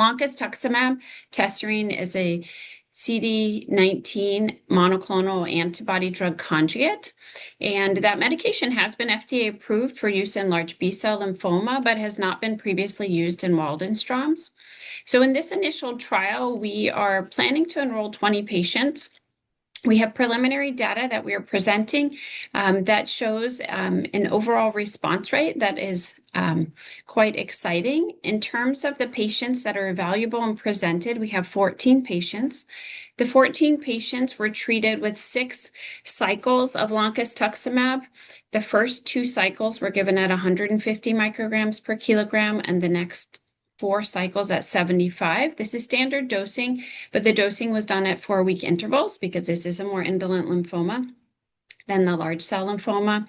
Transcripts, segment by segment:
Loncastuximab tesirine is a CD19 monoclonal antibody drug conjugate, and that medication has been FDA approved for use in large B-cell lymphoma, but has not been previously used in Waldenstrom's. So in this initial trial, we are planning to enroll 20 patients. We have preliminary data that we are presenting that shows an overall response rate that is quite exciting. In terms of the patients that are evaluable and presented, we have 14 patients. The 14 patients were treated with 6 cycles of loncastuximab. The first 2 cycles were given at 150 micrograms per kilogram, and the next 4 cycles at 75. This is standard dosing, but the dosing was done at 4-week intervals because this is a more indolent lymphoma than the large cell lymphoma.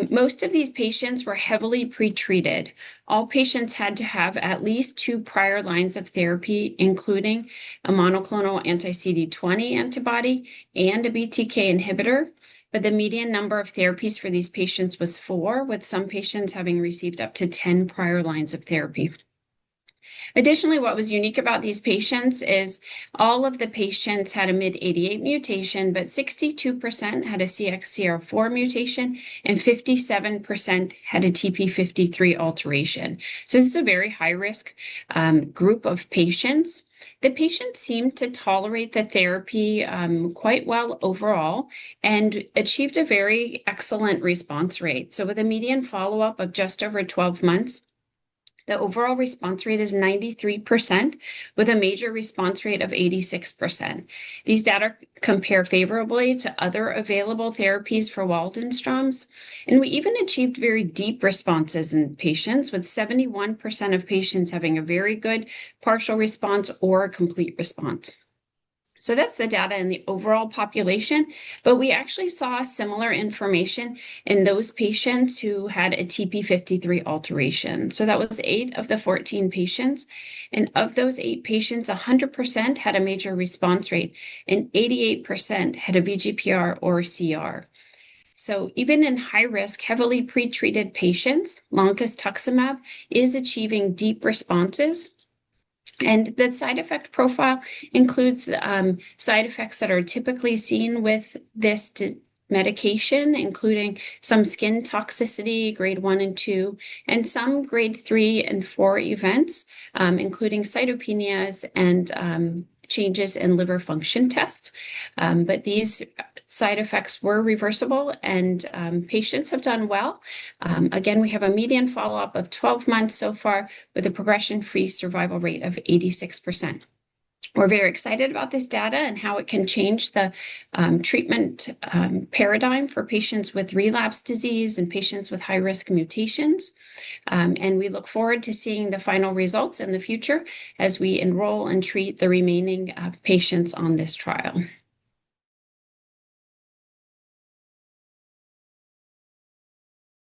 Most of these patients were heavily pretreated. All patients had to have at least 2 prior lines of therapy, including a monoclonal anti-CD20 antibody and a BTK inhibitor. But the median number of therapies for these patients was 4, with some patients having received up to 10 prior lines of therapy. Additionally, what was unique about these patients is all of the patients had a MYD88 mutation, but 62% had a CXCR4 mutation and 57% had a TP53 alteration. So this is a very high-risk group of patients. The patients seemed to tolerate the therapy quite well overall and achieved a very excellent response rate. So with a median follow-up of just over 12 months, the overall response rate is 93%, with a major response rate of 86%. These data compare favorably to other available therapies for Waldenstrom's, and we even achieved very deep responses in patients, with 71% of patients having a very good partial response or a complete response. So that's the data in the overall population, but we actually saw similar information in those patients who had a TP53 alteration. So that was 8 of the 14 patients, and of those 8 patients, 100% had a major response rate, and 88% had a VGPR or CR. So even in high-risk, heavily pretreated patients, loncastuximab is achieving deep responses. And the side effect profile includes side effects that are typically seen with this medication, including some skin toxicity, grade 1 and 2, and some grade 3 and 4 events, including cytopenias and changes in liver function tests. But these side effects were reversible, and patients have done well. Again, we have a median follow-up of 12 months so far, with a progression-free survival rate of 86%. We're very excited about this data and how it can change the treatment paradigm for patients with relapse disease and patients with high-risk mutations. And we look forward to seeing the final results in the future as we enroll and treat the remaining patients on this trial.